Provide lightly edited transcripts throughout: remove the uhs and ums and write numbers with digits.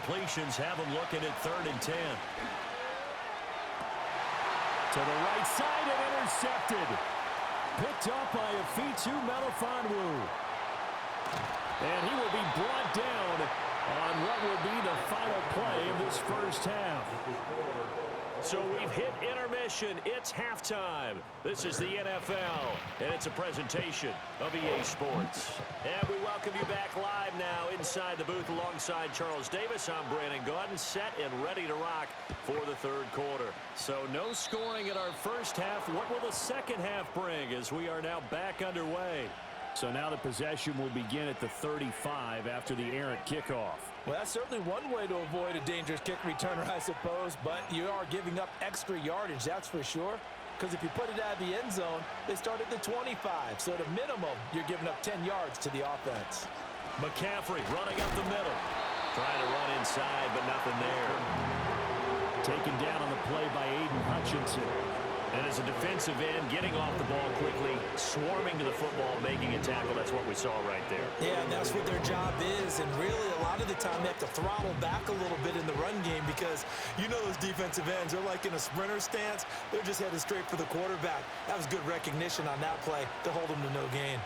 completions have them looking at 3rd and 10. To the right side and intercepted. Picked up by Afitu Melifonwu. And he will be brought down on what will be the final play of this first half. So we've hit intermission. It's halftime. This is the NFL, and it's a presentation of EA Sports. And we welcome you back live now inside the booth alongside Charles Davis. I'm Brandon Gaudin, set and ready to rock for the third quarter. So no scoring in our first half. What will the second half bring as we are now back underway? So now the possession will begin at the 35 after the errant kickoff. Well, that's certainly one way to avoid a dangerous kick returner, I suppose, but you are giving up extra yardage, that's for sure. Because if you put it out of the end zone, they start at the 25. So at a minimum, you're giving up 10 yards to the offense. McCaffrey running up the middle. Trying to run inside, but nothing there. Taken down on the play by Aiden Hutchinson. And as a defensive end, getting off the ball quickly, swarming to the football, making a tackle. That's what we saw right there. Yeah, and that's what their job is. And really, a lot of the time, they have to throttle back a little bit in the run game because you know those defensive ends, they're like in a sprinter stance. They're just headed straight for the quarterback. That was good recognition on that play to hold them to no gain.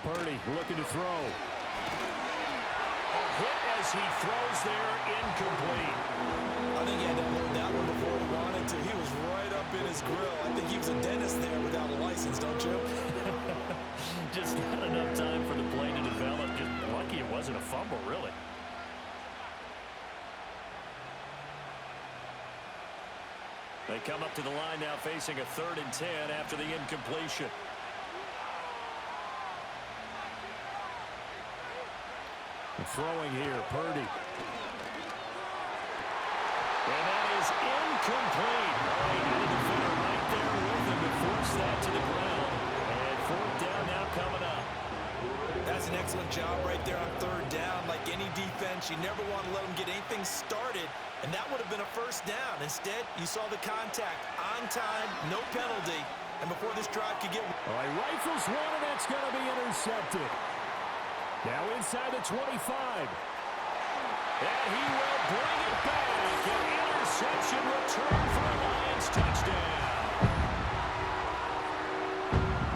Purdy looking to throw. A hit as he throws there, incomplete. I think he had to load that one before he wanted to. He was right up in his grill. I think he was a dentist there without a license, don't you? Just not enough time for the play to develop. Just lucky it wasn't a fumble, really. They come up to the line now facing a 3rd and 10 after the incompletion. Throwing here, Purdy. And that is incomplete. Oh, he had a defender right there with him to force that to the ground. And 4th down now coming up. That's an excellent job right there on 3rd down. Like any defense, you never want to let them get anything started, and that would have been a 1st down. Instead, you saw the contact on time, no penalty, and before this drive could get... All right, rifles one, and that's going to be intercepted. Now inside the 25. And he will bring it back. An interception return for a Lions touchdown.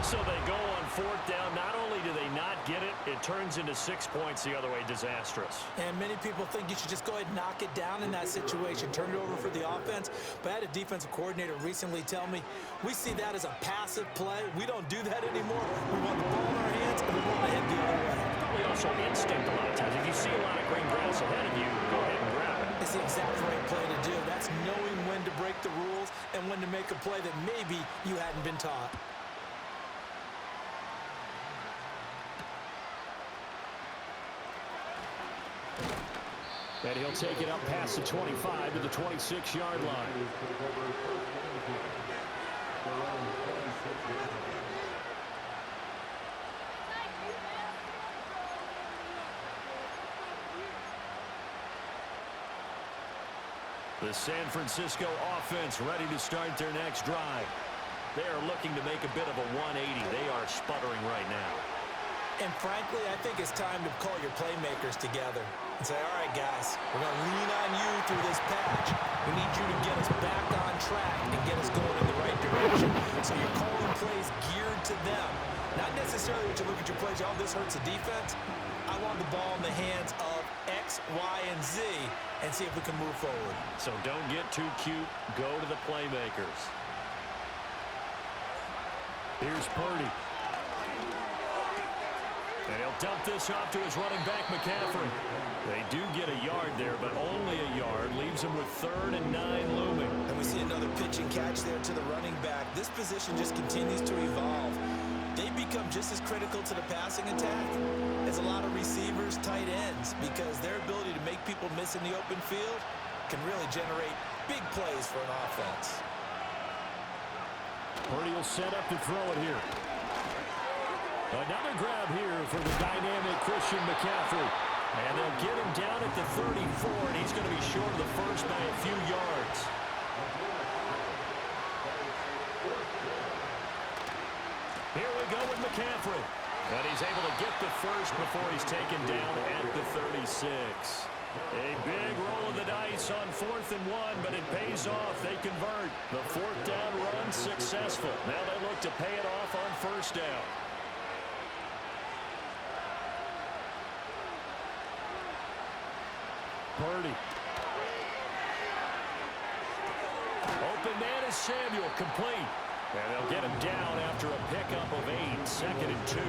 So they go on 4th down. Not only do they not get it, it turns into 6 points the other way. Disastrous. And many people think you should just go ahead and knock it down in that situation. Turn it over for the offense. But I had a defensive coordinator recently tell me, we see that as a passive play. We don't do that anymore. We want the ball in our hands, and we want to head the other way. Probably also instinct a lot of times. If you see a lot of green grass ahead of you, go ahead and grab it. It's the exact right play to do. That's knowing when to break the rules and when to make a play that maybe you hadn't been taught. And he'll take it up past the 25 to the 26-yard line. The San Francisco offense ready to start their next drive. They are looking to make a bit of a 180. They are sputtering right now. And frankly, I think it's time to call your playmakers together and say, all right, guys, we're going to lean on you through this patch. We need you to get us back on track and get us going in the right direction. So you're calling plays geared to them. Not necessarily what you look at your plays, oh, this hurts the defense. I want the ball in the hands of X, Y, and Z and see if we can move forward. So don't get too cute. Go to the playmakers. Here's Purdy. And he'll dump this off to his running back, McCaffrey. They do get a yard there, but only a yard. Leaves him with 3rd and 9 looming. And we see another pitch and catch there to the running back. This position just continues to evolve. They become just as critical to the passing attack as a lot of receivers, tight ends, because their ability to make people miss in the open field can really generate big plays for an offense. Purdy will set up to throw it here. Another grab here for the dynamic Christian McCaffrey. And they'll get him down at the 34, and he's going to be short of the first by a few yards. Here we go with McCaffrey. And he's able to get the first before he's taken down at the 36. A big roll of the dice on 4th and 1, but it pays off. They convert. The 4th down run successful. Now they look to pay it off on 1st down. Purdy. Open man is Samuel, complete. And they'll get him down after a pickup of 8, 2nd and 2.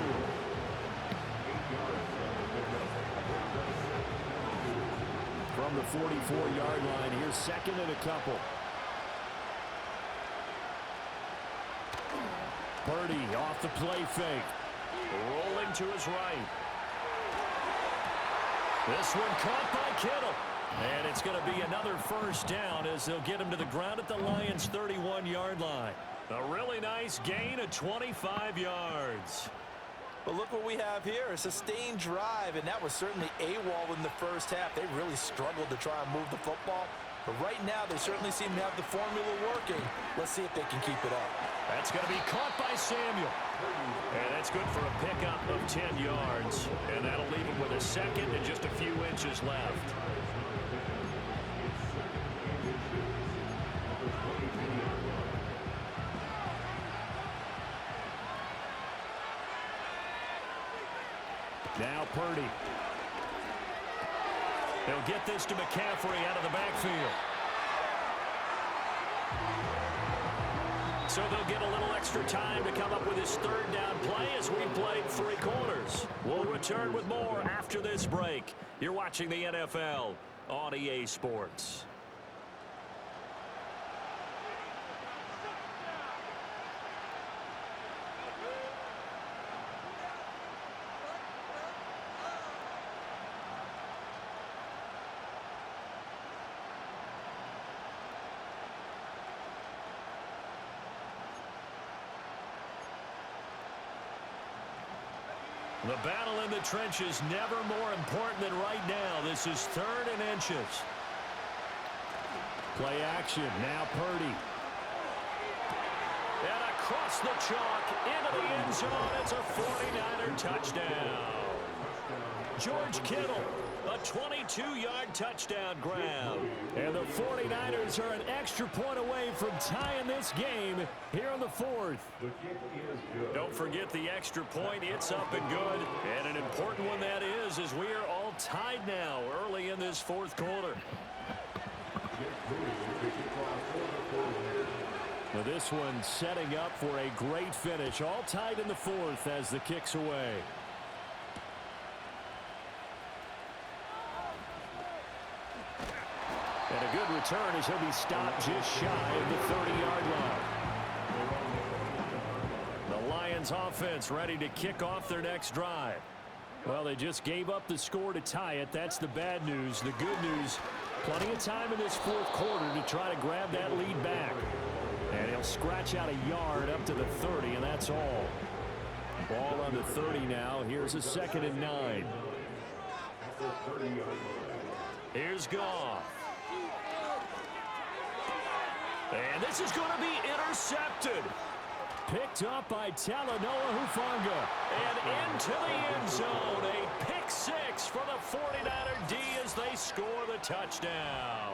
From the 44-yard line, here's 2nd and a couple. Purdy off the play fake. Rolling to his right. This one caught by Kittle. And it's going to be another 1st down as they'll get him to the ground at the Lions' 31-yard line. A really nice gain of 25 yards. But look what we have here, a sustained drive, and that was certainly AWOL in the 1st half. They really struggled to try and move the football. But right now, they certainly seem to have the formula working. Let's see if they can keep it up. That's going to be caught by Samuel. And that's good for a pickup of 10 yards. And that'll leave him with a 2nd and just a few inches left. Now Purdy. They'll get this to McCaffrey out of the backfield. So they'll get a little extra time to come up with his 3rd down play as we played 3 quarters. We'll return with more after this break. You're watching the NFL on EA Sports. The battle in the trenches never more important than right now. This is 3rd and inches. Play action. Now Purdy. And across the chalk into the end zone. It's a 49er touchdown. George Kittle, a 22-yard touchdown grab. And the 49ers are an extra point away from tying this game here in the 4th. Don't forget the extra point. It's up and good. And an important one that is, as we are all tied now early in this 4th quarter. Now this one setting up for a great finish. All tied in the 4th as the kick's away. And a good return as he'll be stopped just shy of the 30-yard line. The Lions offense ready to kick off their next drive. Well, they just gave up the score to tie it. That's the bad news. The good news, plenty of time in this 4th quarter to try to grab that lead back. And he'll scratch out a yard up to the 30, and that's all. Ball on the 30 now. Here's a 2nd and 9. Here's Goff. And this is going to be intercepted. Picked up by Talanoa Hufanga. And into the end zone. A pick 6 for the 49er D as they score the touchdown.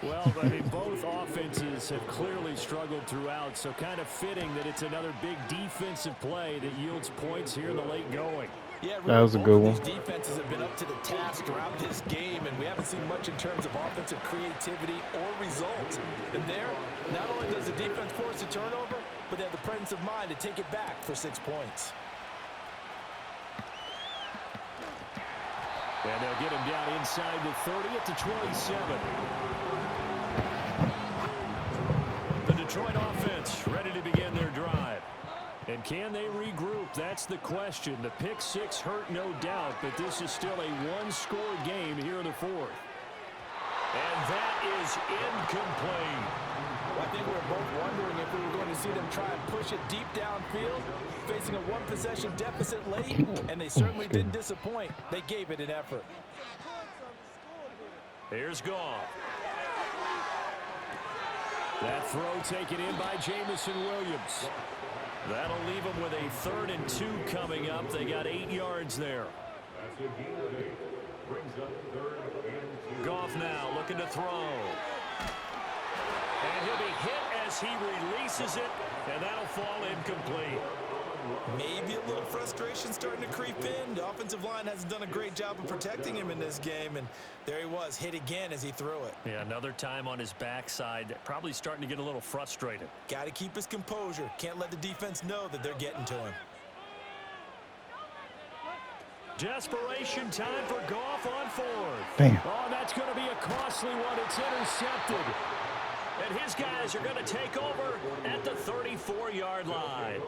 Well, I mean, both offenses have clearly struggled throughout, so kind of fitting that it's another big defensive play that yields points here in the late going. Yeah, really, that was a good one. These defenses have been up to the task throughout this game, and we haven't seen much in terms of offensive creativity or results. And there, not only does the defense force a turnover, but they have the presence of mind to take it back for 6 points. And they'll get him down inside the 30 at the 27. The Detroit offense ready to begin their drive. And can they regroup? That's the question. The pick 6 hurt, no doubt, but this is still a one-score game here in the 4th. And that is incomplete. Well, I think we were both wondering if we were going to see them try and push it deep downfield, facing a one-possession deficit late, and they certainly didn't disappoint. They gave it an effort. Here's Goff. That throw taken in by Jamison Williams. That'll leave them with a 3rd and 2 coming up. They got 8 yards there. That's a gain of 8. Brings up 3rd off now, looking to throw. And he'll be hit as he releases it, and that'll fall incomplete. Maybe a little frustration starting to creep in. The offensive line hasn't done a great job of protecting him in this game, and there he was, hit again as he threw it. Yeah, another time on his backside, probably starting to get a little frustrated. Got to keep his composure. Can't let the defense know that they're getting to him. Desperation time for Goff on fourth. Damn. Oh, that's going to be a costly one. It's intercepted. And his guys are going to take over at the 34-yard line.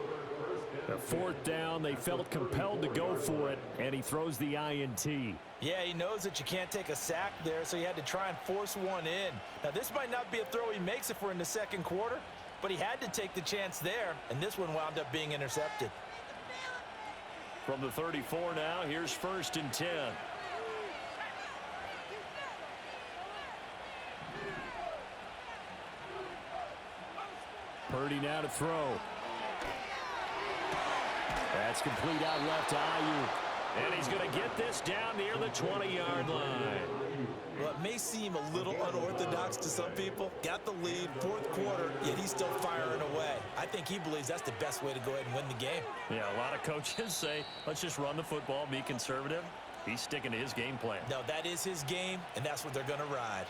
The fourth down, they felt compelled to go for it, and he throws the INT. Yeah, he knows that you can't take a sack there, so he had to try and force one in. Now, this might not be a throw he makes if we're in the second quarter, but he had to take the chance there, and this one wound up being intercepted. From the 34 now, here's 1st and 10. Purdy now to throw. That's complete out left to Ayuk. And he's going to get this down near the 20-yard line. Well, it may seem a little unorthodox to some people. Got the lead, fourth quarter, yet he's still firing away. I think he believes that's the best way to go ahead and win the game. Yeah, a lot of coaches say, let's just run the football, be conservative. He's sticking to his game plan. No, that is his game, and that's what they're going to ride.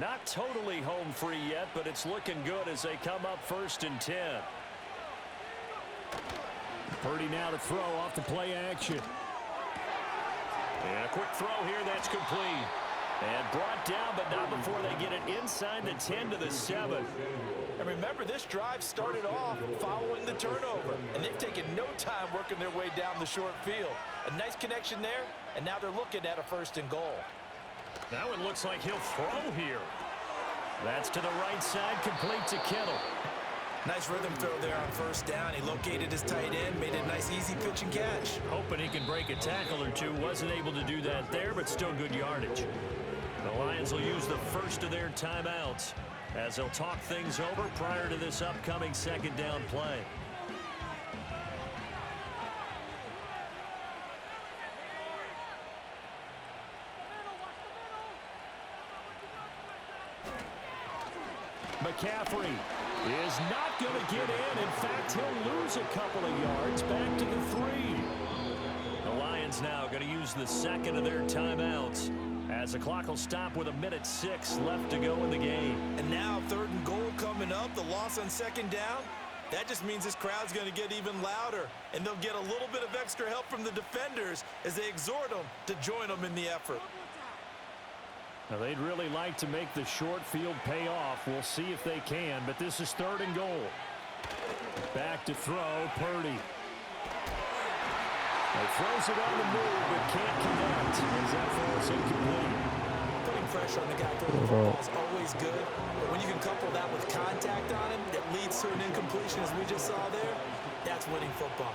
Not totally home free yet, but it's looking good as they come up 1st and 10. Purdy now to throw off the play action. And a quick throw here, that's complete. And brought down, but not before they get it inside the 10 to the 7. And remember, this drive started off following the turnover, and they've taken no time working their way down the short field. A nice connection there, and now they're looking at a 1st and goal. Now it looks like he'll throw here. That's to the right side, complete to Kittle. Nice rhythm throw there on 1st down. He located his tight end, made a nice easy pitch and catch. Hoping he can break a tackle or two. Wasn't able to do that there, but still good yardage. The Lions will use the first of their timeouts as they'll talk things over prior to this upcoming 2nd down play. McCaffrey is not going to get in. In fact, he'll lose a couple of yards back to the 3. The Lions now going to use the 2nd of their timeouts as the clock will stop with 1:06 left to go in the game. And now 3rd and goal coming up. The loss on 2nd down. That just means this crowd's going to get even louder, and they'll get a little bit of extra help from the defenders as they exhort them to join them in the effort. Now, they'd really like to make the short field pay off. We'll see if they can, but this is 3rd and goal. Back to throw, Purdy. He throws it on the move, but can't connect as that falls incomplete. Putting pressure on the guy throwing the ball is always good, but when you can couple that with contact on him that leads to an incompletion, as we just saw there, that's winning football.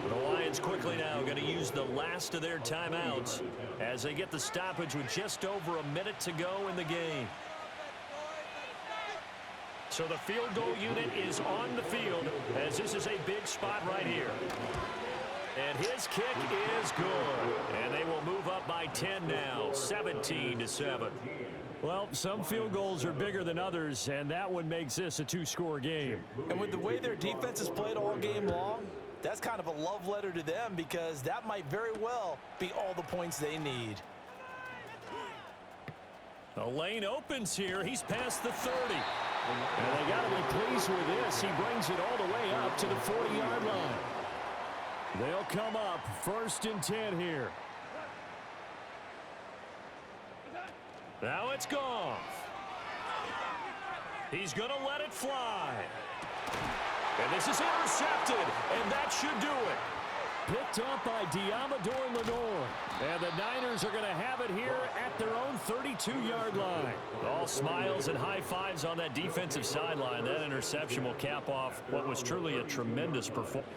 The Lions quickly now going to use the last of their timeouts as they get the stoppage with just over a minute to go in the game. So the field goal unit is on the field as this is a big spot right here. And his kick is good. And they will move up by 10 now, 17-7. Well, some field goals are bigger than others, and that one makes this a 2-score game. And with the way their defense has played all game long, that's kind of a love letter to them because that might very well be all the points they need. The lane opens here. He's past the 30. And they got to be pleased with this. He brings it all the way up to the 40-yard line. They'll come up 1st and 10 here. Now it's Goff. He's going to let it fly. And this is intercepted, and that should do it. Picked up by Diamador Lenore. And the Niners are going to have it here at their own 32-yard line. All smiles and high fives on that defensive sideline. That interception will cap off what was truly a tremendous performance.